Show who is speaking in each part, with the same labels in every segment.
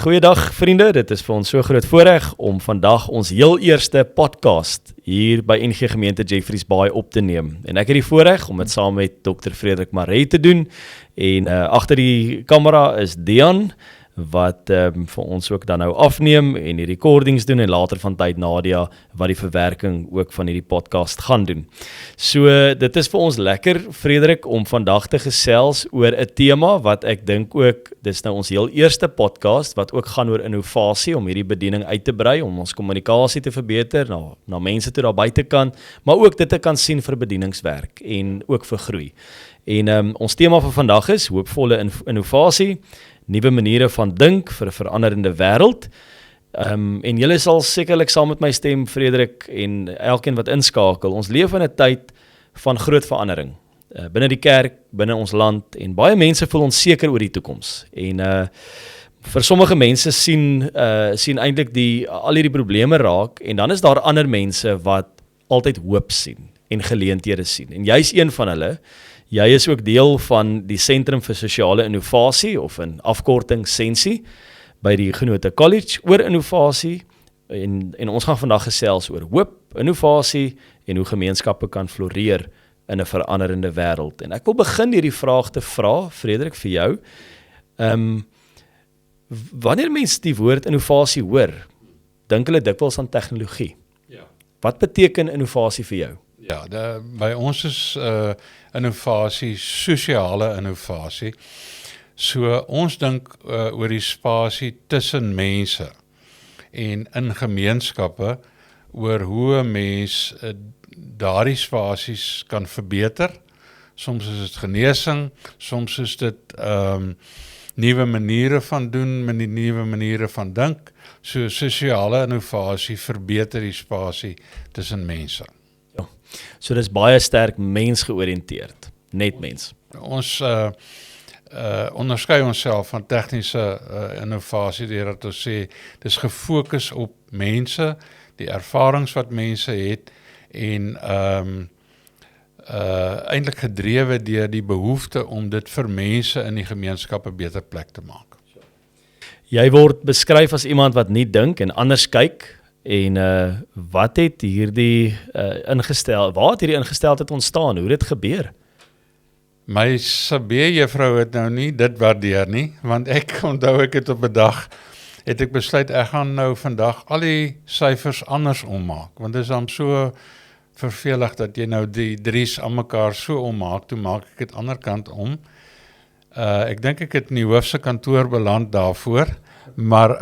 Speaker 1: Goeiedag vriende, dit is vir ons so groot voorreg om vandag ons heel eerste podcast hier by NG Gemeente Jeffreys Bay op te neem. En ek het die voorreg om dit saam met Dr. Frederik Maree te doen en agter die kamera is Dean wat vir ons ook dan nou afneem en die recordings doen en later van tyd Nadia wat die verwerking ook van hierdie podcast gaan doen. So dit is vir ons lekker Frederik om vandag te gesels oor 'n tema wat ek dink ook, dis nou ons heel eerste podcast wat ook gaan oor innovasie om hierdie bediening uit te brei, om ons kommunikasie te verbeter na mense toe daar buitekant, maar ook dit te kan sien vir bedieningswerk en ook vir groei. En ons tema vir vandag is hoopvolle innovasie, nuwe maniere van dink vir 'n veranderende wêreld. En julle sal sekerlik saam met my stem, Frederik, en elkeen wat inskakel. Ons leef in 'n tyd van groot verandering. Binne die kerk, binne ons land, en baie mense voel onseker oor die toekoms. En vir sommige mense sien eintlik al hierdie probleme raak, en dan is daar ander mense wat altyd hoop sien en geleenthede sien. En jy's een van hulle. Jy is ook deel van die Sentrum vir Sosiale Innovasie, of in afkorting Sensie, by die Genote College oor innovasie, en ons gaan vandag gesels oor hoop, innovasie, en hoe gemeenskappe kan floreer in 'n veranderende wêreld. En ek wil begin hierdie vraag te vra, Frederik, vir jou. Wanneer mense die woord innovasie hoor, dink hulle dikwels aan tegnologie.
Speaker 2: Ja.
Speaker 1: Wat beteken innovasie vir jou?
Speaker 2: Ja, by ons is innovasie, sosiale innovasie. So ons dink oor die spasie tussen mense en in gemeenskappe oor hoe 'n mens daardie spasies kan verbeter. Soms is dit genesing, soms is dit nuwe maniere van doen, nuwe maniere van dink. So sosiale innovasie verbeter die spasie tussen mense.
Speaker 1: So dis baie sterk mensgeoriënteerd, net mens.
Speaker 2: Ons onderskei onsself van tegniese innovasie deurdat ons sê dis gefokus op mense, die ervarings wat mense het en eintlik gedrewe deur die behoefte om dit vir mense in die gemeenskap 'n beter plek te maak.
Speaker 1: Jy word beskryf as iemand wat nie dink en anders kyk. En wat het hierdie waar het hierdie ingesteldheid ontstaan? Hoe het dit gebeur?
Speaker 2: My sabee-juffrou het nou nie dit waardeer nie, want ek onthou ek het op 'n dag, het ek besluit ek gaan nou vandag al die syfers anders ommaak, want dit is dan so vervelig dat jy nou die drie's aan mekaar so ommaak, toe maak ek dit ander kant om. Ek dink ek het in die hoofse kantoor beland daarvoor, maar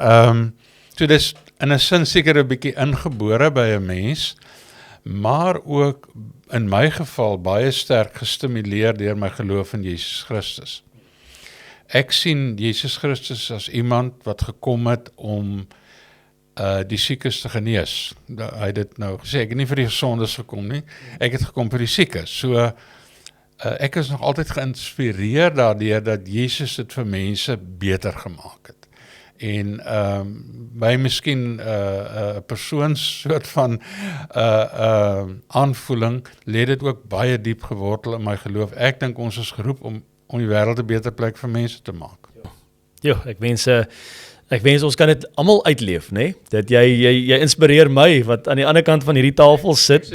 Speaker 2: so dis in 'n sin seker 'n bietjie ingebore by 'n mens, maar ook in my geval baie sterk gestimuleer deur my geloof in Jesus Christus. Ek sien Jesus Christus as iemand wat gekom het om die siekes te genees. Hy het dit nou gesê, ek het nie vir die gesondes gekom nie, ek het gekom vir die siekes. So ek is nog altyd geïnspireer daardeur dat Jesus dit vir mense beter gemaak het. En by miskien 'n persoons soort van aanvoeling, lê dit ook baie diep gewortel in my geloof. Ek dink ons is geroep om die wêreld 'n beter plek vir mense te maak.
Speaker 1: Ja, ek wens ons kan dit almal uitleef, né? Dat jy inspireer my wat aan die ander kant van hierdie tafel sit.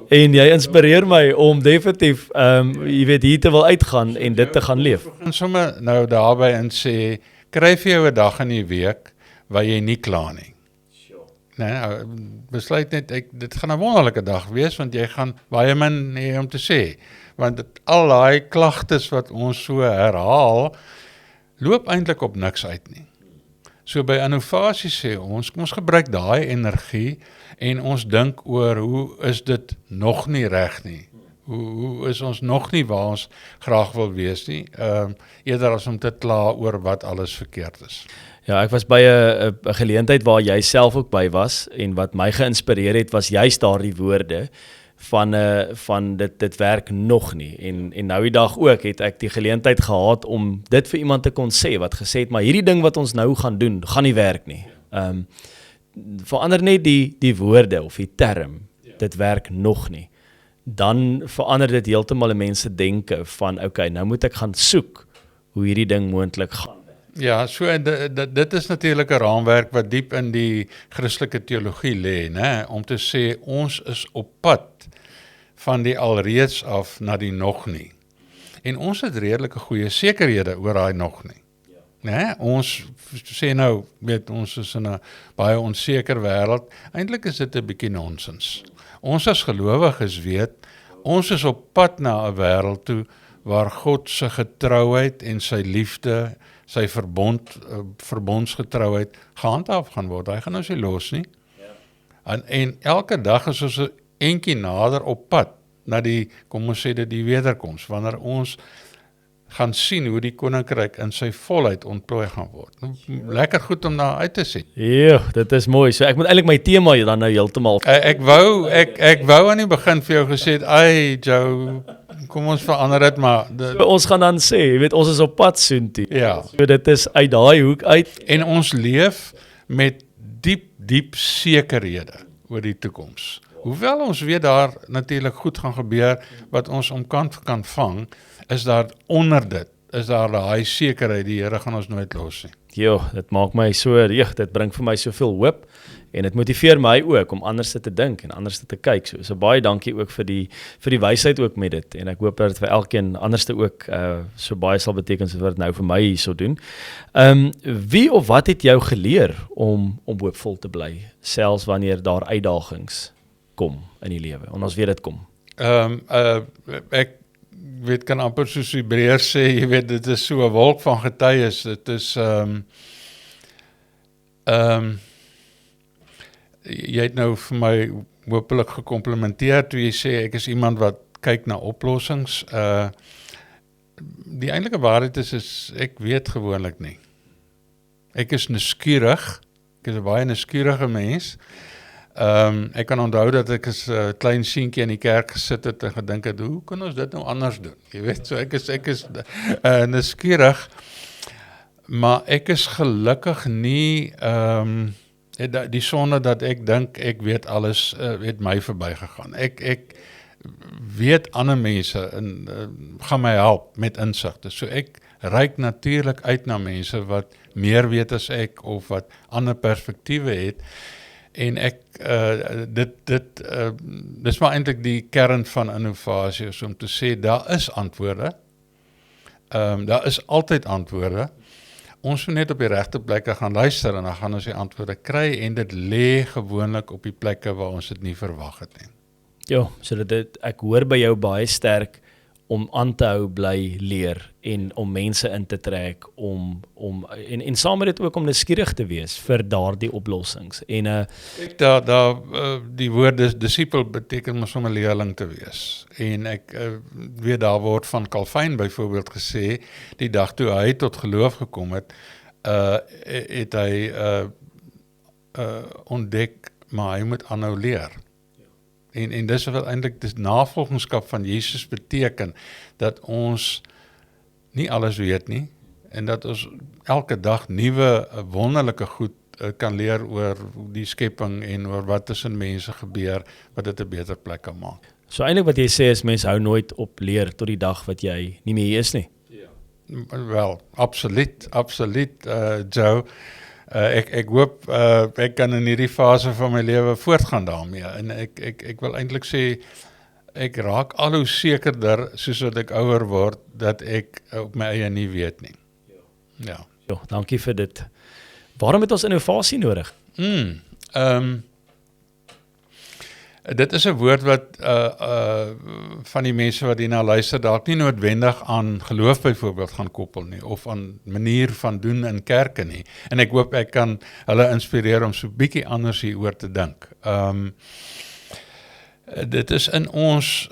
Speaker 1: En jy inspireer my om definitief jy weet hier te wil uitgaan en dit te gaan leef.
Speaker 2: Ek begin sommer nou daarby en sê kry vir jou 'n dag in die week waar jy nie kla nie. Nee, besluit net, dit gaan 'n wonderlike dag wees, want jy gaan baie min hê om te sê. Want al daai klagtes wat ons so herhaal, loop eintlik op niks uit nie. So by innovasie sê ons, kom ons gebruik daai energie en ons dink oor hoe is dit nog nie reg nie. Hoe is ons nog nie waar ons graag wil wees nie, eerder as om te kla oor wat alles verkeerd is.
Speaker 1: Ja, ek was by 'n geleentheid waar jy self ook by was en wat my geïnspireer het was juist daardie woorde van dit werk nog nie. En nou die dag ook het ek die geleentheid gehad om dit vir iemand te kon sê, wat gesê het, maar hierdie ding wat ons nou gaan doen, gaan nie werk nie. Verander net die woorde of die term, dit werk nog nie. Dan verander dit heeltemal in mense denke van, okay, nou moet ek gaan soek hoe hierdie ding moontlik gaan.
Speaker 2: Ja, so dit is natuurlik 'n raamwerk wat diep in die Christelike teologie lê, né, om te sê ons is op pad van die alreeds af na die nog nie. En ons het redelike goeie sekerhede oor daai nog nie. Né? Ons sê nou, weet ons is in 'n baie onseker wêreld. Eintlik is dit 'n bietjie nonsens. Ons as gelowiges weet, ons is op pad na 'n wêreld toe waar God se getrouheid en sy liefde, sy verbondsgetrouheid gehandhaaf gaan word. Hy gaan ons nie los nie. En elke dag is ons 'n entjie nader op pad na die, kom ons sê dit, die wederkoms, wanneer ons gaan sien hoe die koninkryk in sy volheid ontplooi gaan word. Lekker goed om daar uit te sien.
Speaker 1: Ja, dit is mooi. So ek moet eintlik my tema dan nou heeltemal.
Speaker 2: Ek wou aan die begin vir jou gesê het, "Ai, Joe, kom ons verander dit, maar
Speaker 1: Ons gaan dan sê, jy weet, ons is op pad soontoe.
Speaker 2: Ja.
Speaker 1: So dit is uit daai hoek uit.
Speaker 2: En ons leef met diep sekerhede oor die toekoms. Hoewel ons weet daar natuurlik goed gaan gebeur wat ons omkant kan vang, is daar onder dit, is daar daai sekerheid, die Here gaan ons nooit los nie.
Speaker 1: Jo, dit maak my so, dit bring vir my soveel hoop en dit motiveer my ook om anders te dink en anders te kyk. So baie dankie ook vir die wysheid ook met dit en ek hoop dat dit vir elkeen anderste ook so baie sal beteken soos wat dit nou vir my hierso doen. Wie of wat het jou geleer om hoopvol te bly, selfs wanneer daar uitdagings kom in die lewe? En ons weet dit kom.
Speaker 2: Ek weet kan amper soos Hebreërs sê, jy weet, dit is so 'n wolk van getuies. Dit is jy het nou vir my hopelik gekomplimenteer toe jy sê ek is iemand wat kyk na oplossings. Die eintlike waarheid is ek weet gewoonlik nie. Ek is nuuskierig. Ek is 'n baie nuuskierige mens. Ek kan onthou dat ek as klein seentjie in die kerk gesit het en gedink het, hoe kan ons dit nou anders doen? Jy weet, so ek is nuuskierig, maar ek is gelukkig nie, die sonde dat ek dink ek weet alles, het my verbygegaan. Ek weet ander mense en gaan my help met insigte. So ek reik natuurlik uit na mense wat meer weet as ek of wat ander perspektiewe het. En ek, dis maar eintlik die kern van innovasie, is om te sê, daar is antwoorde, daar is altyd antwoorde, ons moet net op die regte plekke gaan luister, en dan gaan ons die antwoorde kry, en dit lê gewoonlik op die plekke waar ons dit nie verwag het nie.
Speaker 1: Ja, so ek hoor by jou baie sterk, om aan te hou bly leer, en om mense in te trek, en saam met dit ook om nuuskierig te wees, vir daardie oplossings, en
Speaker 2: die woord disipel beteken mos om 'n leerling te wees, en ek weet daar word van Calvin byvoorbeeld gesê, die dag toe hy tot geloof gekom het, het hy ontdek, maar hy moet aanhou leer. En dis wat eintlik die navolgingskap van Jesus beteken, dat ons nie alles weet nie, en dat ons elke dag nuwe wonderlike goed kan leer oor die skepping en oor wat tussen mense gebeur, wat dit 'n beter plek kan maak.
Speaker 1: So eintlik wat jy sê is, mense hou nooit op leer tot die dag wat jy nie meer hier is nie.
Speaker 2: Wel, absoluut, Joe. Ek hoop ek kan in hierdie fase van my lewe voortgaan daarmee, en ek wil eintlik sê, ek raak al hoe sekerder, soos wat ek ouer word, dat ek op my eie nie weet nie. Ja.
Speaker 1: Jo, dankie vir dit. Waarom het ons innovasie nodig?
Speaker 2: Dit is 'n woord wat van die mense wat hierna luister dalk nie noodwendig aan geloof byvoorbeeld gaan koppel nie, of aan manier van doen in kerke nie. En ek hoop ek kan hulle inspireer om so bietjie anders hieroor te dink. Dit is in ons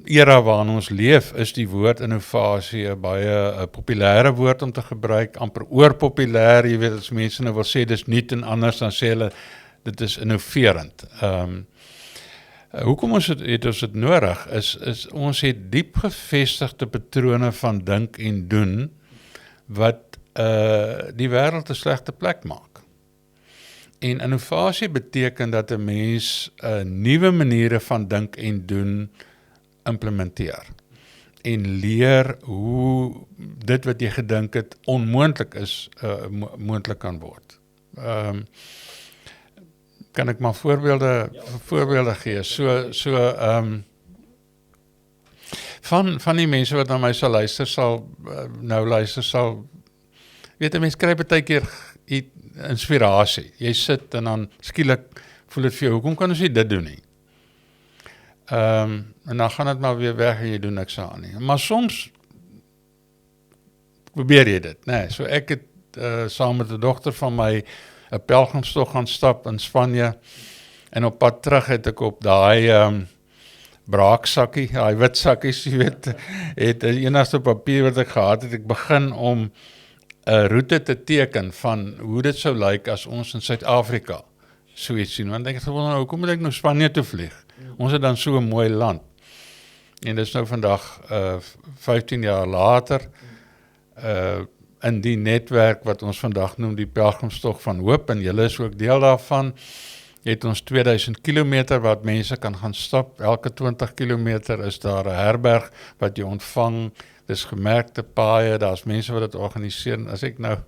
Speaker 2: era waarin ons leef, is die woord innovasie 'n baie populêre woord om te gebruik, amper oorpopulêr, jy weet, as mense nou wil sê dis nuut en anders, dan sê hulle dit is innoverend. Hoekom het ons dit nodig? Is ons het diep gevestigde patrone van dink en doen wat die wêreld 'n slegte plek maak. En innovasie beteken dat 'n mens nuwe maniere van dink en doen implementeer. En leer hoe dit wat jy gedink het onmoontlik is, moontlik kan word. Kan ek maar voorbeelde gee? Van die mense wat na my sal luister, weet 'n mens kry baie keer inspirasie. Jy sit en dan skielik voel dit vir jou, hoekom kan ons nie dit doen nie? En dan gaan dit maar weer weg en jy doen niks aan nie. Maar soms probeer jy dit, nee. So ek het saam met 'n dogter van my 'n pelgrimstog gaan stap in Spanje, en op pad terug het ek op daai braaksakkie, daai wit sakkies, jy weet, het die enigste papier wat ek gehad het, ek begin om 'n roete te teken van hoe dit sou lyk as ons in Suid-Afrika so iets sien. Want ek het gewoon, hoekom moet ek nou Spanje toe vlieg? Ons het dan so 'n mooi land. En dit is nou vandag 15 jaar later, in die netwerk wat ons vandag noem die Pelgrimstog van Hoop, en julle is ook deel daarvan, het ons 2000 kilometer wat mense kan gaan stap. Elke 20 kilometer is daar 'n herberg wat jy ontvang. Dis gemerkte paaie, daar's mense wat dit organiseer. En as ek nou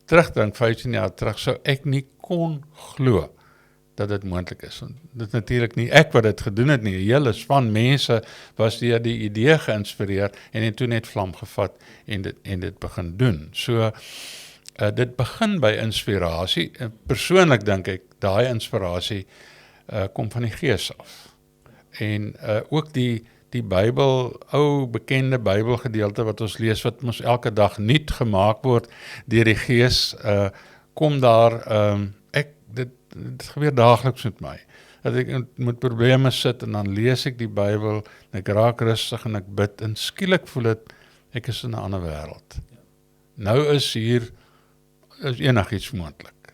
Speaker 2: terugdink 15 jaar terug, sou ek nie kon glo dat dit moontlik is. Want dit natuurlik nie ek wat dit gedoen het nie. 'n Hele span mense was deur die idee geïnspireer en het toe net vlam gevat en dit begin doen. So dit begin by inspirasie. Persoonlik dink ek daai inspirasie kom van die Gees af. En ook die Bybel, ou bekende Bybelgedeelte wat ons lees, wat ons elke dag nuut gemaak word deur die Gees, kom daar, dit gebeur daagliks met my, dat ek met probleme sit en dan lees ek die Bybel, en ek raak rustig en ek bid, en skielik voel dit, ek is in 'n ander wêreld. Nou is enigiets moontlik.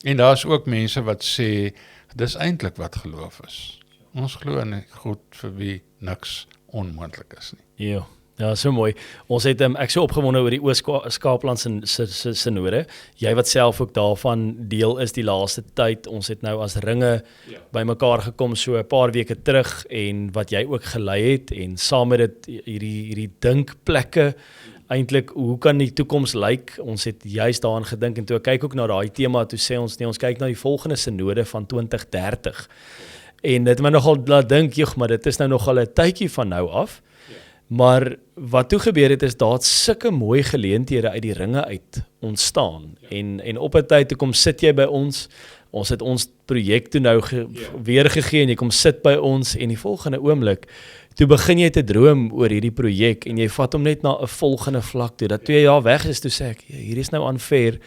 Speaker 2: En daar is ook mense wat sê, dis eintlik wat geloof is. Ons glo in 'n God vir wie niks onmoontlik is nie.
Speaker 1: Ja, so mooi. Ons het ek so opgewonde oor die Oos-Kaapland se synode. Jy wat self ook daarvan deel is die laaste tyd. Ons het nou as ringe bymekaar gekom so 'n paar weke terug, en wat jy ook gelei het, en saam met dit hierdie dinkplekke. Eintlik, hoe kan die toekoms lyk? Ons het juist daaraan gedink, en toe ek kyk ook na daai tema, toe sê ons nee, ons kyk na die volgende synode van 2030. En dit het my nogal laat dink, maar dit is nou nogal 'n tydjie van nou af. Maar wat toe gebeur het, is daar sulke mooi geleenthede uit die ringe uit ontstaan. En op 'n tyd toe kom sit jy by ons het ons projek toe nou weer gegee, en jy kom sit by ons, en die volgende oomblik, toe begin jy te droom oor hierdie projek, en jy vat hom net na 'n volgende vlak toe. Dat 2 jaar weg is, toe sê ek, hier is nou unfair,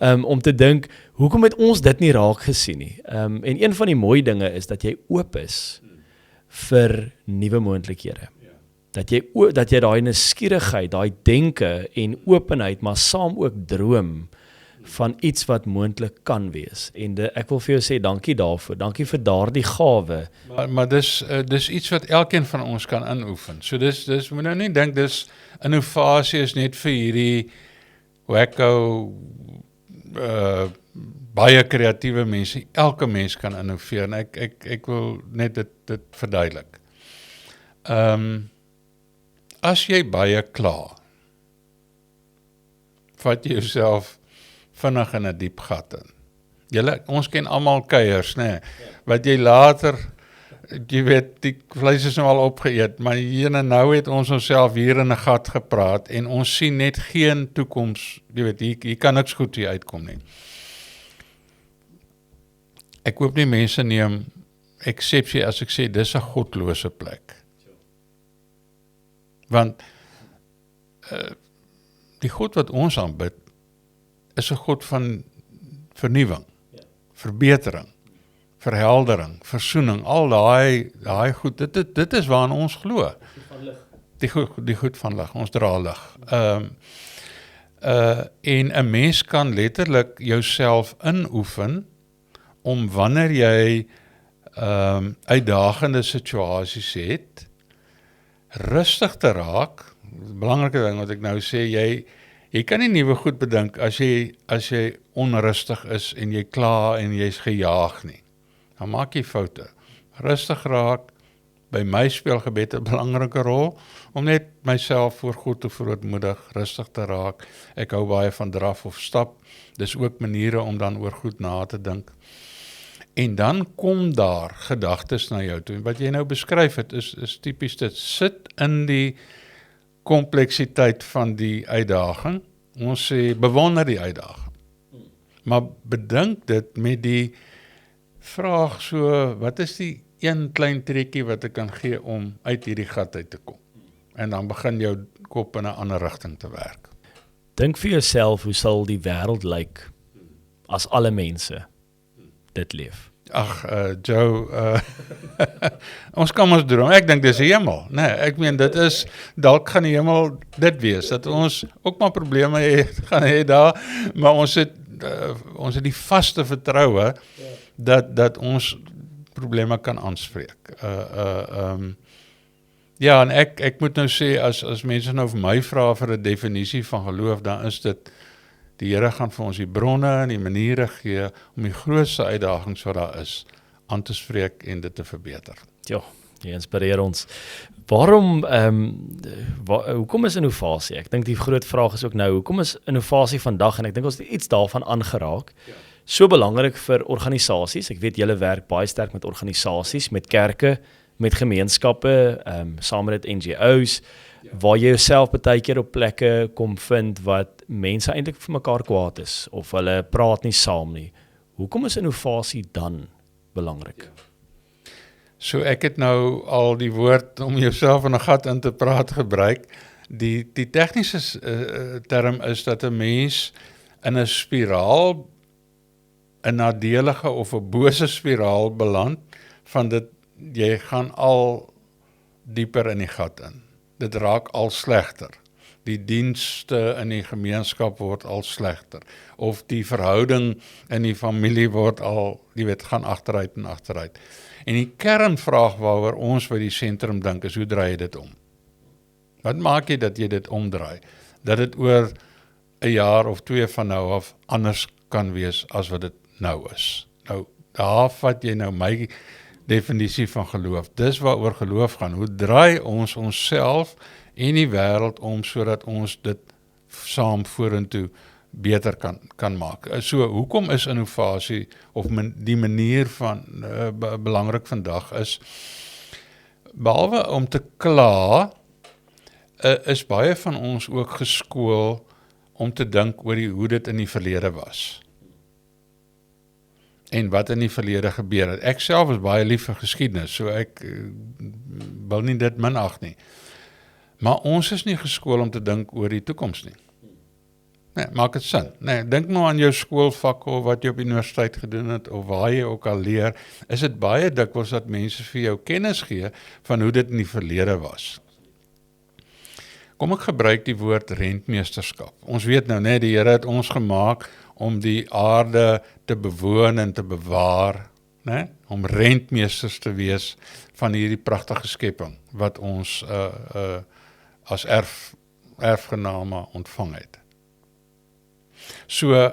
Speaker 1: om te dink, hoekom het ons dit nie raak gesien nie? En een van die mooi dinge is dat jy oop is vir nuwe moontlikhede. Dat jy daai nuuskierigheid, daai denke en openheid, maar saam ook droom van iets wat moontlik kan wees. En ek wil vir jou sê, dankie daarvoor. Dankie vir daardie gawe.
Speaker 2: Maar dis iets wat elkeen van ons kan inoefen. So dis moet nou nie dink dis innovasie is net vir hierdie wacko baie kreatiewe mense. Elke mens kan innoveer, en ek wil net dit verduidelik. As jy baie kla, vat jy jouself vinnig in 'n diep gat in. Ons ken almal kuiers, né? Wat jy later, jy weet, die vleis is nou al opgeëet, maar hier en nou het ons onsself hier in 'n gat gepraat, en ons sien net geen toekoms, jy weet, hier kan niks goed hier uitkom nie. Ek hoop nie mense neem eksepsie as ek sê, dis 'n godlose plek. Want die God wat ons aanbid, is 'n God van vernuwing, verbetering, verheldering, versoening, al daai goed, dit is waaraan ons glo. Die goed van lig, ons dra lig. En 'n mens kan letterlik jouself inoefen om wanneer jy uitdagende situasies het, rustig te raak. Belangrike ding wat ek nou sê, jy kan nie nuwe goed bedink as jy onrustig is en jy kla en jy's gejaag nie. Dan maak jy foute. Rustig raak, by my speel gebed 'n belangrike rol, om net myself voor God te verootmoedig, rustig te raak. Ek hou baie van draf of stap, dis ook maniere om dan oor goed na te dink. En dan kom daar gedagtes na jou toe. En wat jy nou beskryf het, is tipies dit. Sit in die kompleksiteit van die uitdaging. Ons sê, bewonder die uitdaging. Maar bedink dit met die vraag so, wat is die een klein trekkie wat ek kan gee om uit hierdie gat uit te kom? En dan begin jou kop in 'n ander rigting te werk.
Speaker 1: Dink vir jouself, hoe sal die wêreld lyk as alle mense dit leef?
Speaker 2: Ag, Joe, ons kan ons droom. Ek dink dis die hemel. Nee, ek meen dit is, dalk gaan die hemel dit wees, dat ons ook maar probleme gaan hê daar, maar ons het die vaste vertroue dat ons probleme kan aanspreek. Ja, en ek moet nou sê, as mense nou vir my vra vir 'n definisie van geloof, dan is dit, die Here gaan vir ons die bronne en die maniere gee om die grootste uitdagings wat daar is, aan te spreek en dit te verbeter.
Speaker 1: Ja, jy inspireer ons. Waarom, hoekom is innovasie? Ek dink die groot vraag is ook nou, hoekom is innovasie vandag, en ek dink ons het iets daarvan aangeraak, so belangrik vir organisasies? Ek weet julle werk baie sterk met organisasies, met kerke, met gemeenskappe, saam met NGO's, waar jy jouself baie keer op plekke kom vind wat mense eintlik vir mekaar kwaad is, of hulle praat nie saam nie. Hoekom is innovasie dan belangrik?
Speaker 2: So ek het nou al die woord om jouself in 'n gat in te praat gebruik. Die tegniese term is dat 'n mens in 'n spiraal, 'n nadelige of 'n bose spiraal beland, van dit, jy gaan al dieper in die gat in. Dit raak al slegter. Die dienste in die gemeenskap word al slegter. Of die verhouding in die familie word al, gaan agteruit en agteruit. En die kernvraag waaroor ons by die sentrum dink is, hoe draai jy dit om? Wat maak jy dat jy dit omdraai? Dat dit oor 'n jaar of 2 van nou af anders kan wees as wat dit nou is. Nou, daar vat jy nou my definisie van geloof. Dis waaroor geloof gaan. Hoe draai ons onsself en die wêreld om, sodat ons dit saam vorentoe beter kan maak. So, hoekom is innovasie, of die manier van belangrik vandag is, behalwe om te kla, is baie van ons ook geskool om te dink oor hoe dit in die verlede was. En wat in die verlede gebeur het. Ek self is baie lief vir geskiedenis, so ek wil nie dit minag nie. Maar ons is nie geskool om te dink oor die toekoms nie. Nee, maak dit sin. Nee, dink maar aan jou skoolvak of wat jy op universiteit gedoen het, of waar jy ook al leer, is dit baie dikwels dat mense vir jou kennis gee van hoe dit in die verlede was. Kom ek gebruik die woord rentmeesterskap. Ons weet nou net, die Here het ons gemaak om die aarde te bewoon en te bewaar, né? Om rentmeesters te wees van hierdie pragtige skepping wat ons as erfgename ontvang het. So,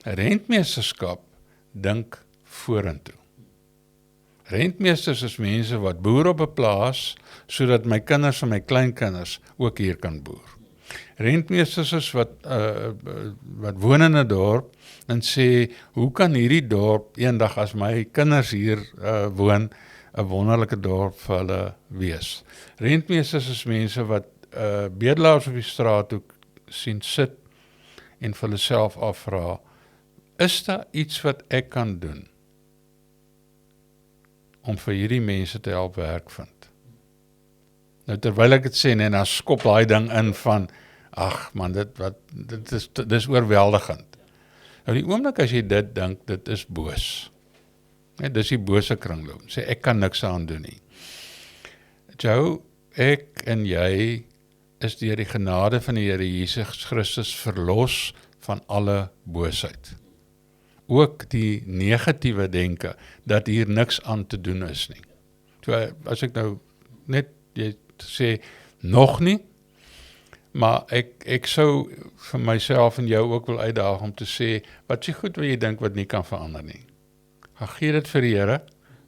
Speaker 2: rentmeesterskap dink vorentoe. Rentmeesters is mense wat boer op 'n plaas, sodat my kinders en my kleinkinders ook hier kan boer. Rentmeesters is wat woon in 'n dorp en sê, hoe kan hierdie dorp eendag as my kinders hier woon, 'n wonderlike dorp vir hulle wees. Rentmeesters is mense wat bedelaars op die straat ook sien sit en vir hulle self afvra, is daar iets wat ek kan doen om vir hierdie mense te help werk vind? Nou terwyl ek dit sê, en dan skop daai ding in van, ag man, dit is oorweldigend. Nou die oomblik as jy dit dink, dit is boos. Nee, dis die bose kringloop. Sê, ek kan niks aan doen nie. Jou, ek en jy is deur die genade van die Here Jesus Christus verlos van alle boosheid. ook die negatiewe denke, dat hier niks aan te doen is nie. So, as ek nou net jy sê, nog nie, maar ek sou vir myself en jou ook wil uitdaag om te sê, wat is goed wat jy dink wat nie kan verander nie. Gaan gee dit vir die Here,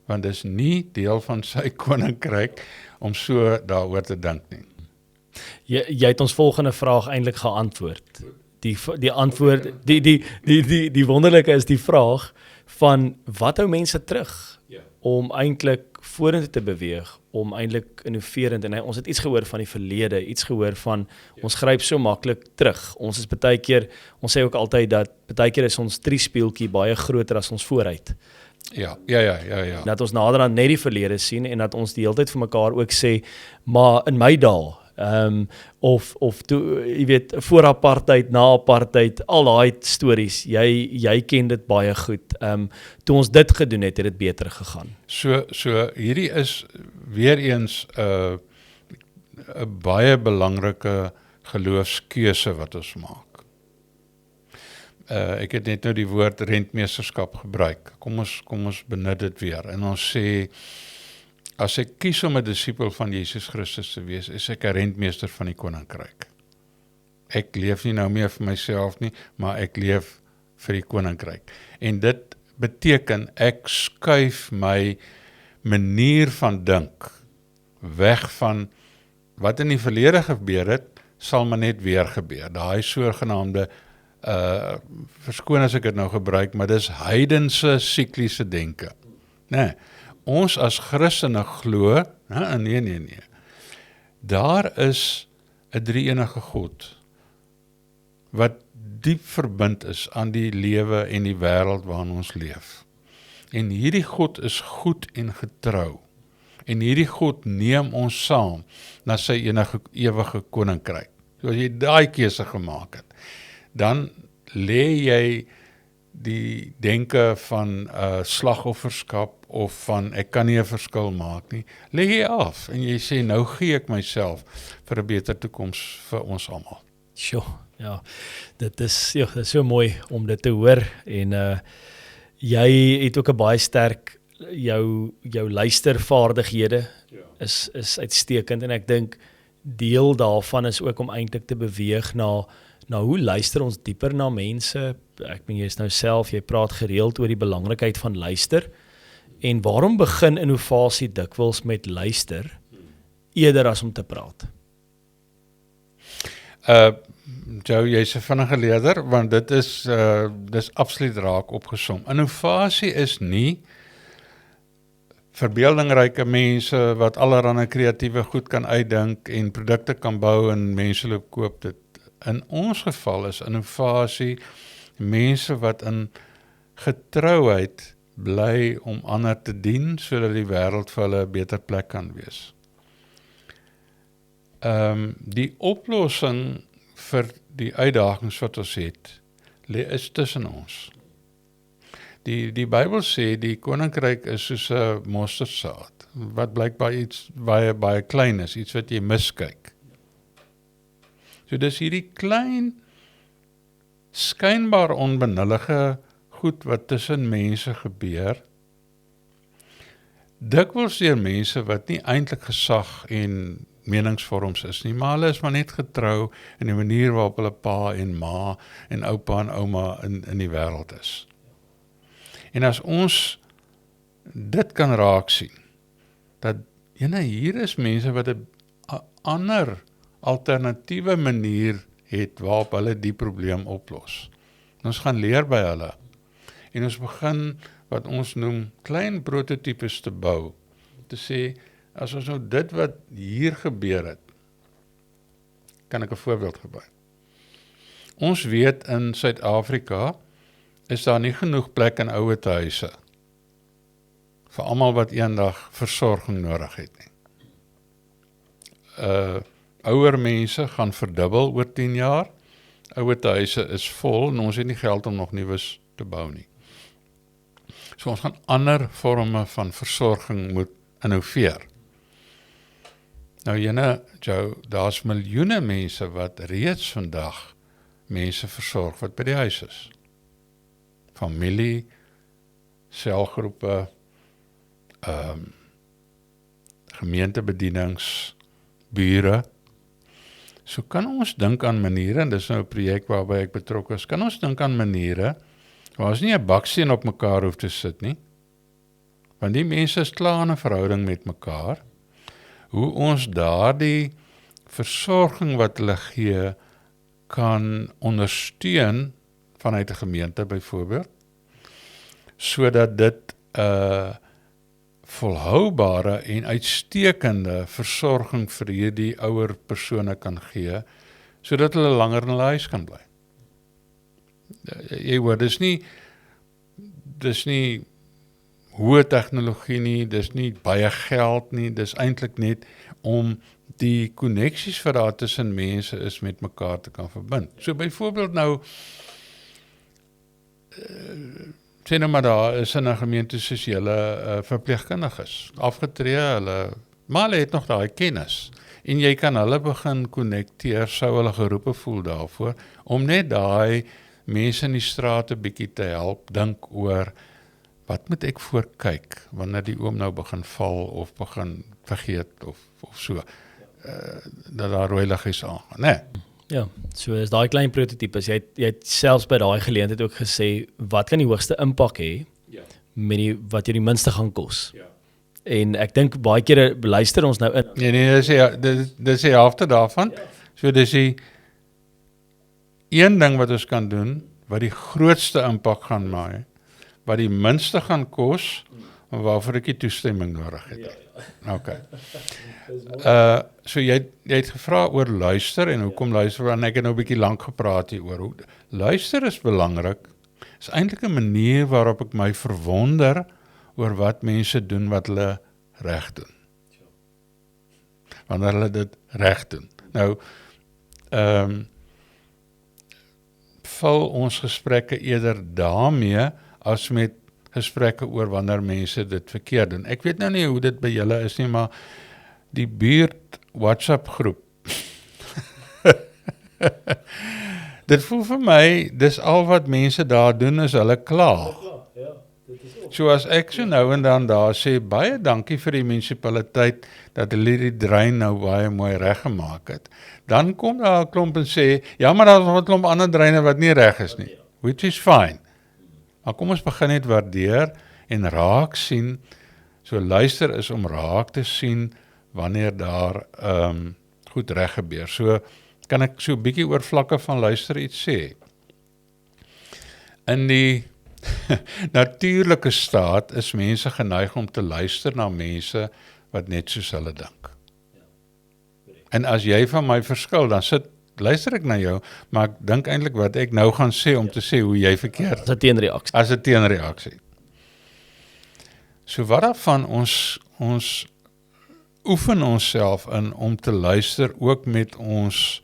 Speaker 2: want dit is nie deel van sy koninkryk om so daaroor te dink nie.
Speaker 1: Jy het ons volgende vraag eintlik geantwoord. Die antwoord, die wonderlike is die vraag van wat hou mense terug om eintlik vorentoe te beweeg, om eintlik innoverend, en ons het iets gehoor van die verlede, iets gehoor van, ons gryp so maklik terug, ons is baie keer, ons sê ook altyd dat, baie keer is ons triespieeltjie baie groter as ons vooruit.
Speaker 2: Ja.
Speaker 1: Dat ons nader aan net die verlede sien, en dat ons die hele tyd vir mekaar ook sê, maar in my dae, of toe, jy weet, voor apartheid, na apartheid, al daai stories, jy ken dit baie goed. Toe ons dit gedoen het dit beter gegaan.
Speaker 2: So hierdie is weer eens 'n baie belangrike geloofskeuse wat ons maak. Ek het net nou die woord rentmeesterskap gebruik. Kom ons benut dit weer. En ons sê, as ek kies om 'n disipel van Jesus Christus te wees, is ek 'n rentmeester van die koninkryk. Ek leef nie nou meer vir myself nie, maar ek leef vir die koninkryk. En dit beteken, ek skuif my manier van dink weg van wat in die verlede gebeur het, sal maar net weer gebeur. Daai sogenaamde, verskoon as ek dit nou gebruik, maar dis heidense sikliese denke. Nee, ons as Christene glo, nee. Daar is 'n drie-enige God wat diep verbind is aan die lewe en die wêreld waarin ons leef. En hierdie God is goed en getrou. En hierdie God neem ons saam na sy ewige koninkryk. So as jy daai keuse gemaak het, dan lê jy die denke van slagofferskap of van ek kan nie 'n verskil maak nie, lê jy af en jy sê nou gee ek myself vir 'n beter toekoms vir ons almal.
Speaker 1: Sjoe, ja, dit is so mooi om dit te hoor, en jy het ook 'n baie sterk, jou luistervaardighede is uitstekend, en ek dink deel daarvan is ook om eintlik te beweeg na hoe luister ons dieper na mense. Ek meen, jy is nou self, jy praat gereeld oor die belangrikheid van luister, en waarom begin innovasie dikwels met luister eerder as om te praat?
Speaker 2: Joe, jy's 'n vinnige leerder, want dit is dis absoluut raak opgesom. Innovasie is nie verbeeldingryke mense wat allerlei kreatiewe goed kan uitdink en produkte kan bou en mense loop koop dit. In ons geval is innovasie mense wat in getrouheid bly om ander te dien, sodat die wêreld vir hulle 'n beter plek kan wees. Die oplossing vir die uitdagings wat ons het, is tussen ons. Die Bybel sê, die koninkryk is soos 'n mosterdsaad, wat blykbaar iets baie klein is, iets wat jy miskyk. So dis hierdie klein, skynbaar onbenullige goed wat tussen mense gebeur, dikwels deur mense wat nie eintlik gesag en meningsvorms is nie, maar hulle is maar net getrou in die manier waarop hulle pa en ma en oupa en ouma in die wêreld is. En as ons dit kan raak sien, dat hier is mense wat 'n ander alternatiewe manier het waarop hulle die probleem oplos. En ons gaan leer by hulle. En ons begin wat ons noem klein prototipes te bou. Te sê, as ons nou dit wat hier gebeur het, kan ek 'n voorbeeld gebruik. Ons weet in Suid-Afrika is daar nie genoeg plek in ouerhuise vir almal wat eendag versorging nodig het nie. Ouer mense gaan verdubbel oor 10 jaar. Ouerhuise is vol en ons het nie geld om nog nuus te bou nie. So ons gaan ander vorme van versorging moet innoveer. Nou Joe, daar's miljoene mense wat reeds vandag mense versorg wat by die huis is. familie, selgroepe, gemeentebedienings, bure. So kan ons dink aan maniere, en dis nou 'n projek waarby ek betrokke is, kan ons dink aan maniere waar ons nie 'n baksteen op mekaar hoef te sit nie, want die mense is klaar in 'n verhouding met mekaar, hoe ons daardie versorging wat hulle gee, kan ondersteun vanuit 'n gemeente byvoorbeeld, sodat dit volhoubare en uitstekende versorging vir hierdie ouer persone kan gee, sodat hulle langer in hulle huis kan bly. Jy hoor, dis nie hoë tegnologie nie, dis nie baie geld nie, dis eintlik net om die koneksies wat daar tussen mense is met mekaar te kan verbind. So byvoorbeeld nou, sê nou maar daar is in 'n gemeente soos julle verpleegkundiges, afgetree, maar hulle het nog daai kennis, en jy kan hulle begin konnekteer, sou hulle geroepe voel daarvoor, om net daai mense in die straat 'n bietjie te help dink oor, wat moet ek voor kyk, wanneer die oom nou begin val, of begin vergeet, of so, dat daar rooi liggies aangaan, né?
Speaker 1: Ja, so is daai klein prototipes. Jy het selfs by daai geleentheid ook gesê, wat kan die hoogste impak hê, met wat jy die minste gaan kos. En ek dink baie kere luister ons nou in.
Speaker 2: Nee, dis die helfte daarvan. So dis die een ding wat ons kan doen, wat die grootste impak gaan maak, wat die minste gaan kos, en waarvoor ek die toestemming nodig het. Okay. So jy het gevra oor luister, en hoekom luister, want ek het nou 'n bietjie lank gepraat hieroor. Luister is belangrik, is eintlik 'n manier waarop ek my verwonder oor wat mense doen wat hulle reg doen. Wanneer hulle dit reg doen. Nou, vul ons gesprekke eerder daarmee, as met gesprekke oor wanneer mense dit verkeerd doen. Ek weet nou nie hoe dit by julle is nie, maar die buurt WhatsApp groep. Dit voel vir my, dis al wat mense daar doen, is hulle kla. So as ek so nou en dan daar sê, baie dankie vir die munisipaliteit, dat hulle die drein nou baie mooi reggemaak het, dan kom daar 'n klomp en sê, ja, maar daar is nog 'n klomp ander dreine wat nie reg is nie, which is fine. Maar kom ons begin net waardeer en raak sien, so luister is om raak te sien, wanneer daar goed reg gebeur. So kan ek so 'n bietjie oor vlakke van luister iets sê. In die natuurlike staat is mense geneig om te luister na mense wat net soos hulle dink. En as jy van my verskil, dan luister ek na jou, maar ek dink eintlik wat ek nou gaan sê, om te sê hoe jy verkeerd.
Speaker 1: As 'n teenreaksie.
Speaker 2: As 'n teenreaksie. So wat daarvan ons oefen onsself in om te luister, ook met ons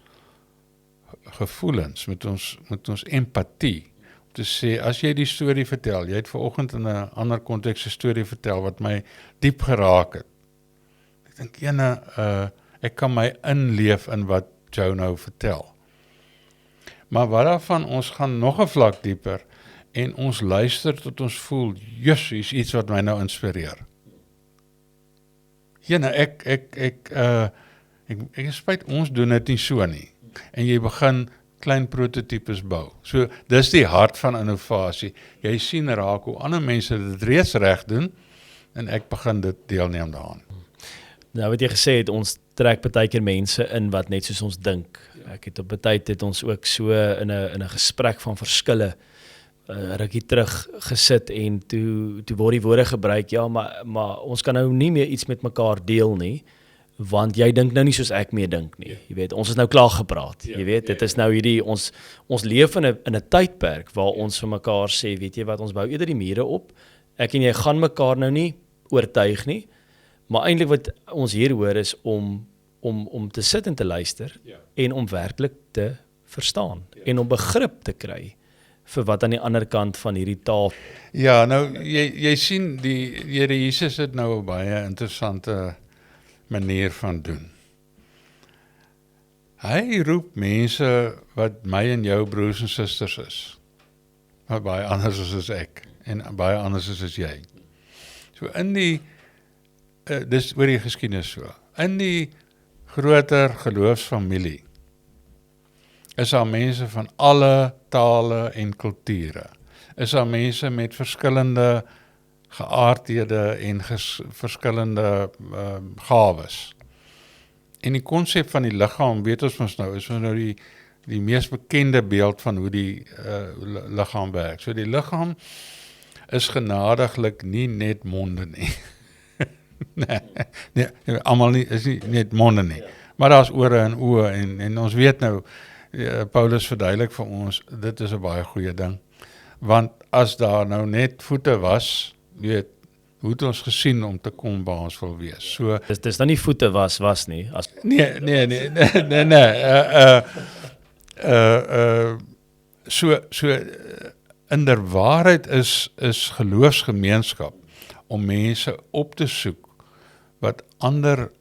Speaker 2: gevoelens, met ons empatie, om te sê, as jy die storie vertel, jy het vanoggend in 'n ander konteks 'n storie vertel, wat my diep geraak het. Ek dink, ek kan my inleef in wat jou nou vertel. Maar wat daarvan, ons gaan nog 'n vlak dieper, en ons luister tot ons voel, jy's, is iets wat my nou inspireer. Ek is spyt, ons doen dit nie so nie. En jy begin klein prototipes bou. So, dis die hart van innovasie. Jy sien raak hoe ander mense dit reeds reg doen, en ek begin dit deelneem daaraan.
Speaker 1: Nou wat jy gesê het, ons trek baie keer mense in wat net soos ons dink. Ek het op baie tyd het ons ook so in 'n gesprek van verskille rukkie terug gesit, en toe word die woorde gebruik, ja, maar ons kan nou nie meer iets met mekaar deel nie, want jy dink nou nie soos ek mee dink nie. Jy weet, ons is nou klaar gepraat. Jy weet, dit is nou hierdie, ons leef in 'n tydperk waar ons vir mekaar sê, weet jy wat, ons bou eerder die mure op. Ek en jy gaan mekaar nou nie oortuig nie, maar eintlik wat ons hier hoor is om te sit en te luister, en om werklik te verstaan, en om begrip te kry vir wat aan die ander kant van hierdie taal.
Speaker 2: Ja, nou, jy sien, die Here Jesus het nou 'n baie interessante manier van doen. Hy roep mense wat my en jou broers en susters is. maar baie anders as ek en baie anders as jy. So in die dis oor die geskiedenis so. In die groter geloofsfamilie is daar mense van alle tale en kulture. Is daar mense met verskillende geaardhede en verskillende gawes. En die konsep van die liggaam, weet ons mos nou, is nou die mees bekende beeld van hoe die liggaam werk. So die liggaam is genadiglik nie net monde nie. nee, almal nie, is nie net monde nie. Maar daar's ore en oë en ons weet nou, Paulus verduidelik vir ons, dit is 'n baie goeie ding. Want as daar nou net voete was, weet, hoe het ons gesien om te kom waar ons wil wees. So
Speaker 1: Dis dan nie voete was nie.
Speaker 2: nee. So inderwaarheid is geloofsgemeenskap om mense op te soek wat ander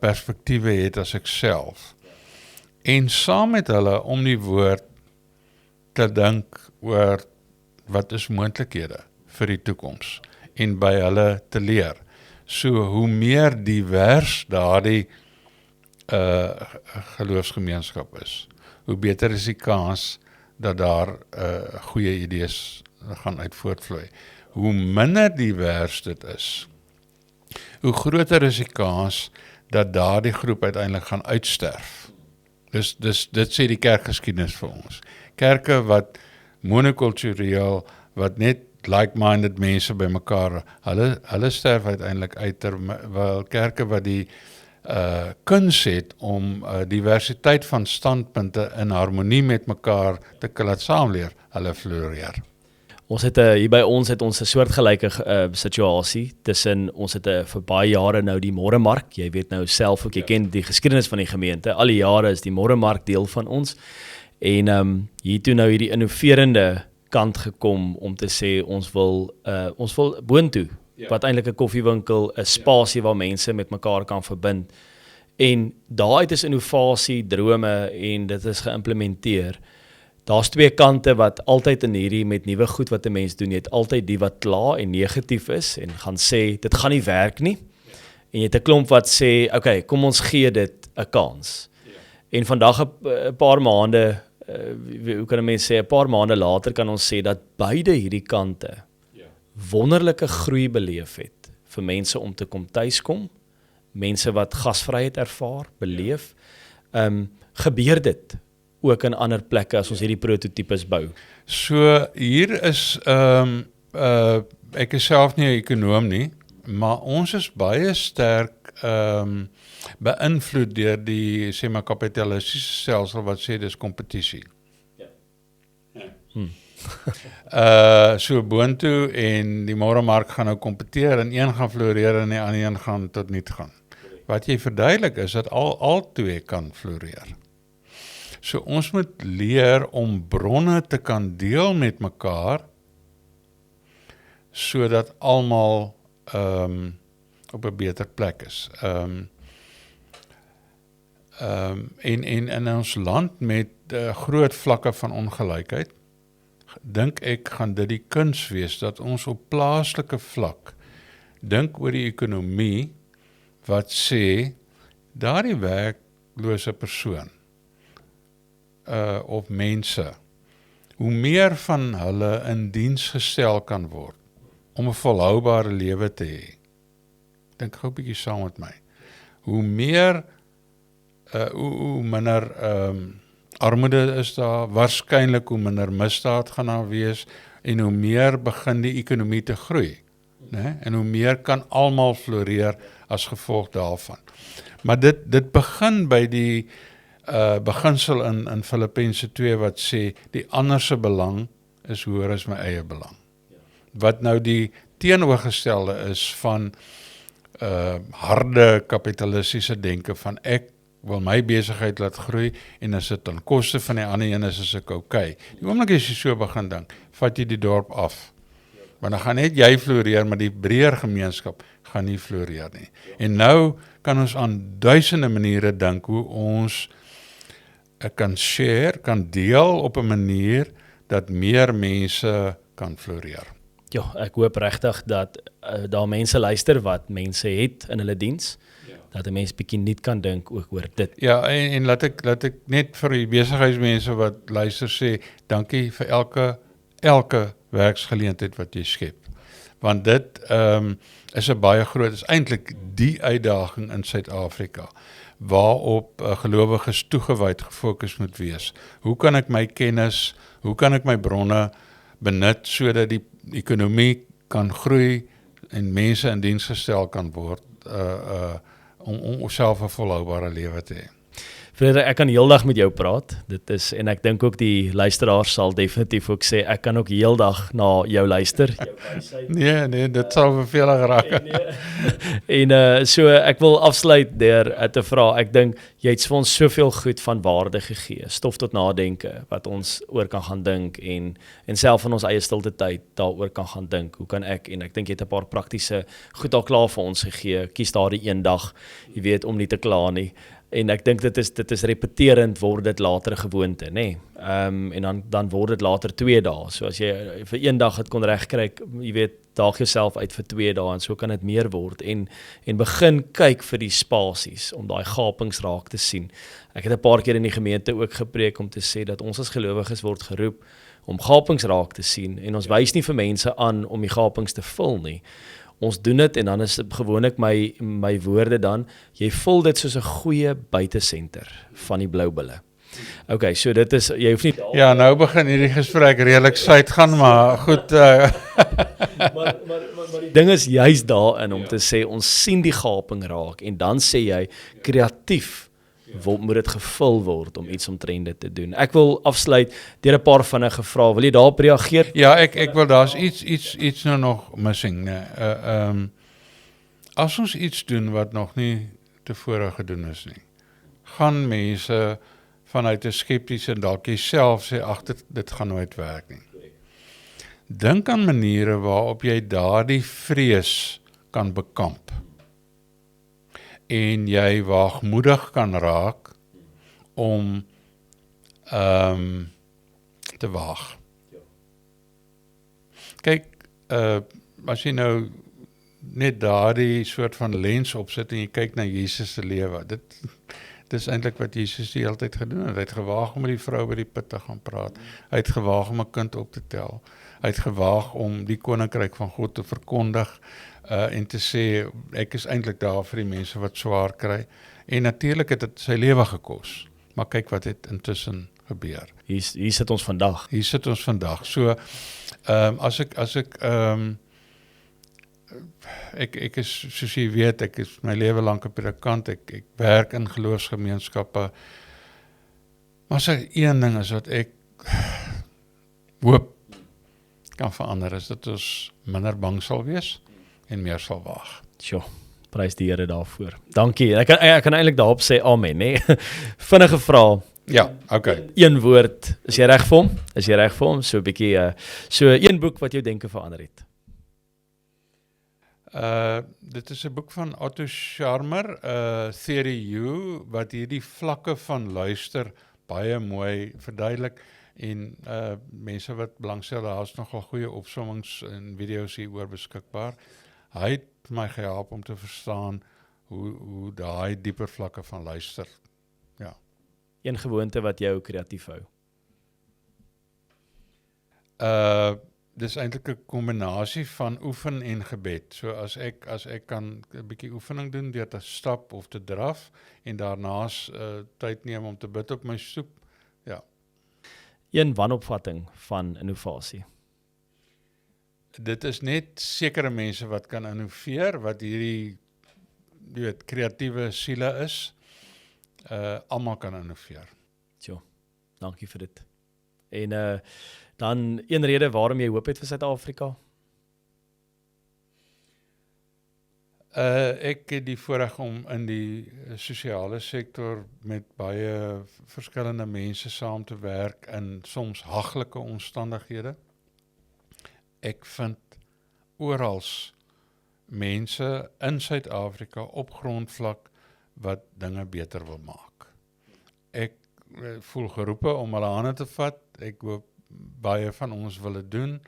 Speaker 2: perspektiewe het as ek self. En saam met hulle om die woord te dink oor wat is moontlikhede vir die toekoms en by hulle te leer. So hoe meer divers daardie geloofsgemeenskap is, hoe beter is die kans dat daar goeie idees gaan uit voortvloei. Hoe minder divers dit is, hoe groter is die kans dat daardie groep uiteindelik gaan uitsterf. Dit sê die kerkgeskiedenis vir ons. Kerke wat monokultureel, wat net like-minded mense by mekaar, hulle sterf uiteindelik uit, terwyl kerke wat die kuns het om diversiteit van standpunte in harmonie met mekaar te kan laat saamleef, hulle floreer.
Speaker 1: Ons het hier by ons het ons 'n soortgelyke situasie tussen ons het vir baie jare nou die Môremark. Jy weet nou self ook, jy ken die geskiedenis van die gemeente. Al die jare is die Môremark deel van ons. En hier toe nou hierdie innoverende kant gekom om te sê ons wil boontoe, wat eintlik 'n koffiewinkel, 'n spasie waar mense met mekaar kan verbind. En daaruit is innovasie, drome en dit is geïmplementeer. Daar's twee kante wat altyd in hierdie met nuwe goed wat 'n mens doen, jy het altyd die wat kla en negatief is en gaan sê dit gaan nie werk nie. En jy het 'n klomp wat sê, okay, kom ons gee dit 'n kans. En vandag 'n paar maande, hoe kan 'n mens sê, 'n paar maande later kan ons sê dat beide hierdie kante wonderlike groei beleef het vir mense om te kom tuiskom, mense wat gasvryheid ervaar, beleef. Gebeur dit ook in ander plekke as ons hierdie prototipes bou?
Speaker 2: So hier is ek is self nie 'n ekonoom nie, maar ons is baie sterk beïnvloed deur die sê maar kapitalistiese stelsel wat sê dis kompetisie. So boontoe en die Môremark gaan nou kompeteer en een gaan floreer en die ander een gaan tot niet gaan. Wat jy verduidelik is dat al twee kan floreer. So ons moet leer om bronne te kan deel met mekaar sodat almal op 'n beter plek is. En in ons land met groot vlakke van ongelykheid, dink ek gaan dit die kuns wees dat ons op plaaslike vlak dink oor die ekonomie wat sê daardie werklose persoon of mense, hoe meer van hulle in diens gestel kan word om 'n volhoubare lewe te hê. Dink gou 'n bietjie saam met my. Hoe meer hoe minder armoede is daar, waarskynlik hoe minder misdaad gaan daar wees en hoe meer begin die ekonomie te groei, né? En hoe meer kan almal floreer as gevolg daarvan. Maar dit begin by die beginsel in Filippense 2 wat sê die ander se belang is hoër as my eie belang. Wat nou die teenoorgestelde is van harde kapitalistiese denke van ek wil my besigheid laat groei en as dit ten koste van die ander een is ek okay. Die oomblik as jy so begin dink, vat jy die dorp af. Want dan gaan net jy floreer, maar die breër gemeenskap gaan nie floreer nie. En nou kan ons aan duisende maniere dink hoe ons kan share, kan deel op 'n manier dat meer mense kan floreer.
Speaker 1: Ja, ek hoop regtig dat daar mense luister wat mense het in hulle diens, dat 'n mens bietjie nie kan dink ook oor dit.
Speaker 2: Ja, en laat ek net vir die besigheidsmense wat luister sê, dankie vir elke werksgeleentheid wat jy skep. Want dit is 'n baie groot, is eintlik die uitdaging in Suid-Afrika, waarop gelowiges toegewyd gefokus moet wees. Hoe kan ek my kennis, hoe kan ek my bronne benut sodat die ekonomie kan groei en mense in diens gestel kan word om self 'n volhoubare lewe te hê.
Speaker 1: Frederik, ek kan heeldag met jou praat. Dit is, en ek dink ook die luisteraars sal definitief ook sê, ek kan ook heeldag na jou luister.
Speaker 2: Nee, dit sal vervelig raak.
Speaker 1: En so ek wil afsluit deur te vra, ek dink jy het vir ons soveel goed van waarde gegee, stof tot nadenke wat ons oor kan gaan dink en self in ons eie stilte tyd daaroor kan gaan dink. Hoe kan ek, en ek dink jy het 'n paar praktiese goed al klaar vir ons gegee. Kies daardie een dag, jy weet, om nie te kla nie. En ek dink dit is repeterend word dit later 'n gewoonte, nê. En dan word dit later 2 dae. So as jy vir een dag het kon regkry, jy weet, daag jouself uit vir 2 dae en so kan dit meer word en begin kyk vir die spasies om daai gapings raak te sien. Ek het 'n paar keer in die gemeente ook gepreek om te sê dat ons as gelowiges word geroep om gapings raak te sien en ons wys nie vir mense aan om die gapings te vul nie. Ons doen dit en dan is gewoonlik my woorde dan, jy vul dit soos 'n goeie buitesenter van die blou bulle. Okay, so dit is, jy hoef nie...
Speaker 2: Ja, nou begin hierdie gesprek redelik suid gaan, maar goed.
Speaker 1: maar die ding is juist daarin om te sê, ons sien die gaping raak en dan sê jy, kreatief moet dit gevul word om iets omtrent dit te doen. Ek wil afsluit deur 'n paar vinnige vrae. Wil jy daarop reageer?
Speaker 2: Ja, ek wil, daar's iets nou nog missing, nee. As ons iets doen wat nog nie tevore gedoen is nie, gaan mense vanuit 'n skeptiese en dalk jouself sê, ag, dit gaan nooit werk nie. Dink aan maniere waarop jy daardie vrees kan bekamp en jy waagmoedig kan raak om te waag. Kyk, as jy nou net daardie soort van lens opsit en jy kyk na Jesus se lewe, dit is eintlik wat Jesus die hele tyd gedoen het. Hy het gewaag om met die vrou by die put te gaan praat. Hy het gewaag om 'n kind op te tel. Hy het gewaag om die koninkryk van God te verkondig en te sê, ek is eintlik daar vir die mense wat swaar kry. En natuurlik het dit sy lewe gekos. Maar kyk wat het intussen gebeur.
Speaker 1: Hier sit ons vandag.
Speaker 2: Hier sit ons vandag. So, ek is, soos jy weet, ek is my lewe lank 'n predikant, ek werk in geloofsgemeenskappe. Maar as een ding is wat ek hoop kan verander, is dat ons minder bang sal wees en meer sal waag.
Speaker 1: Sjoe, prys die Here daarvoor. Dankie. Ek kan eintlik daarop sê amen, hè. Vinnige vraag.
Speaker 2: Ja, okay.
Speaker 1: Een woord. Is jy reg vir hom? So 'n bietjie so een boek wat jou denke verander het.
Speaker 2: Dit is 'n boek van Otto Scharmer, Theory U, wat hierdie vlakke van luister baie mooi verduidelik. En mense wat belangstel, daar is nogal goeie opsommings en video's hieroor beskikbaar. Hy het my gehelp om te verstaan hoe daai dieper vlakke van luister. Ja.
Speaker 1: Een gewoonte wat jou kreatief hou.
Speaker 2: Dis eintlik 'n kombinasie van oefen en gebed. So as ek kan 'n bietjie oefening doen deur te stap of te draf en daarna's tyd neem om te bid op my stoep. Ja.
Speaker 1: Een wanopvatting van innovasie.
Speaker 2: Dit is net sekere mense wat kan innoveer, wat hierdie, jy weet, kreatiewe siele is. Almal kan innoveer.
Speaker 1: So, dankie vir dit. En dan een rede waarom jy hoop het vir Suid-Afrika?
Speaker 2: Ek het die voorreg om in die sosiale sektor met baie verskillende mense saam te werk in soms haglike omstandighede. Ek vind orals mense in Suid-Afrika op grondvlak wat dinge beter wil maak. Ek voel geroepe om hulle hande te vat. Ek hoop baie van ons wil dit doen,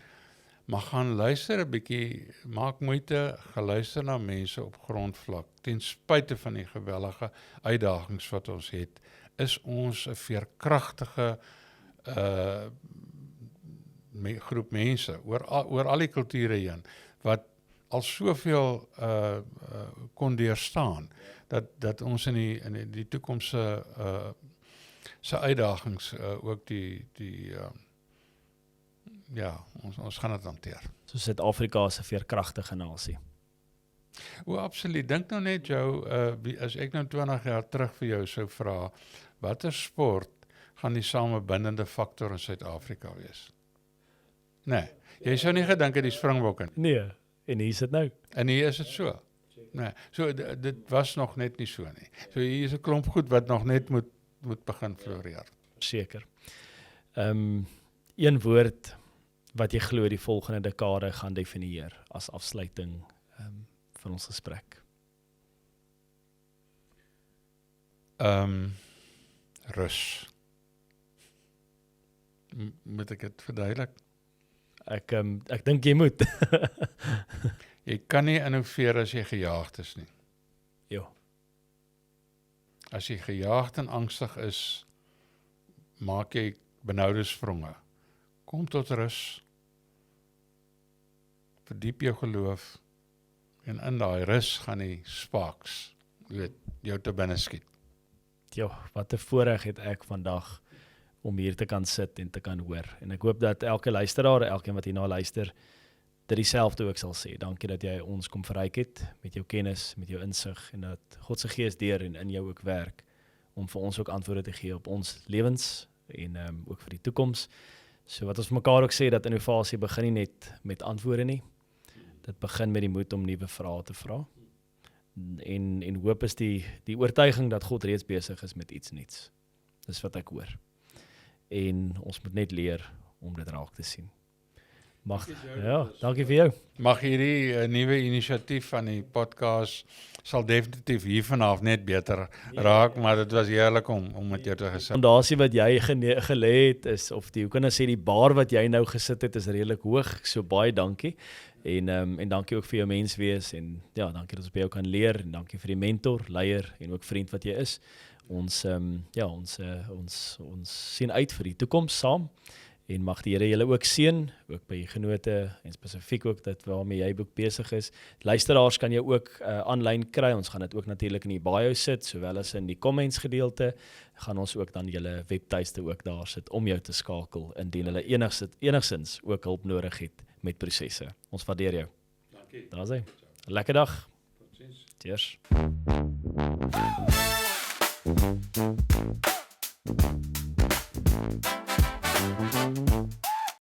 Speaker 2: maar gaan luister 'n bietjie, maak moeite, gaan luister na mense op grondvlak. Ten spyte van die gewellige uitdagings wat ons het, is ons 'n veerkragtige groep mense oor al die kulture heen wat al soveel kon deurstaan dat ons in die toekoms se uitdagings ook ons gaan dit hanteer.
Speaker 1: So Suid-Afrika is 'n veerkragtige nasie.
Speaker 2: Absoluut. Dink nou net jou, as ek nou 20 jaar terug vir jou sou vra, watter sport gaan die samebindende faktor in Suid-Afrika wees? Nee, jy sou nie gedink het die Springbokke.
Speaker 1: Nee, en hier is dit nou.
Speaker 2: En hier is dit so. Nee, so dit was nog net nie so nie. So hier is 'n klomp goed wat nog net moet begin floreer.
Speaker 1: Seker. Een woord wat jy glo die volgende dekade gaan definieer as afsluiting van ons gesprek.
Speaker 2: Rus. Moet ek dit verduidelik?
Speaker 1: Ek dink jy moet.
Speaker 2: Jy kan nie innoveer as jy gejaagd is nie.
Speaker 1: Ja.
Speaker 2: As jy gejaagd en angstig is, maak jy benoude spronge. Kom tot rus. Verdiep jou geloof. En in daai rus gaan die sparks, jou te binne skiet.
Speaker 1: Ja, wat 'n voorreg het ek vandag om hier te kan sit en te kan hoor. En ek hoop dat elke luisteraar, elkeen wat hierna luister, dit dieselfde ook sal sê. Dankie dat jy ons kom verryk het met jou kennis, met jou insig en dat God se Gees deur en in jou ook werk om vir ons ook antwoorde te gee op ons lewens en ook vir die toekoms. So wat ons mekaar ook sê, dat innovasie begin nie net met antwoorde nie. Dit begin met die moed om nuwe vrae te vra. En hoop is die oortuiging dat God reeds besig is met iets nuuts. Dis wat ek hoor. En ons moet net leer om dit raak te sien. Dankie vir jou.
Speaker 2: Mag hierdie nuwe inisiatief van die podcast sal definitief hier vanaf net beter raak, maar dit was heerlik om met jou te gesels.
Speaker 1: Die fondasie wat jy gelê het is, of hoe kan ek sê, die bar wat jy nou gesit het is redelik hoog, so baie dankie. En dankie ook vir jou menswees en ja, dankie dat ons by jou kan leer en dankie vir die mentor, leier en ook vriend wat jy is. Ons sien uit vir die toekoms saam. En mag die Here julle ook seën, ook by genote en spesifiek ook dit waarmee jy ook besig is. Luisteraars kan jy ook aanlyn kry. Ons gaan dit ook natuurlik in die bio sit, sowel as in die comments gedeelte. Gaan ons ook dan julle webtuiste ook daar sit om jou te skakel indien hulle enigsins ook hulp nodig het met prosesse. Ons waardeer jou.
Speaker 2: Dankie.
Speaker 1: Daar's hy. Lekker dag.
Speaker 2: Totsiens.
Speaker 1: Cheers.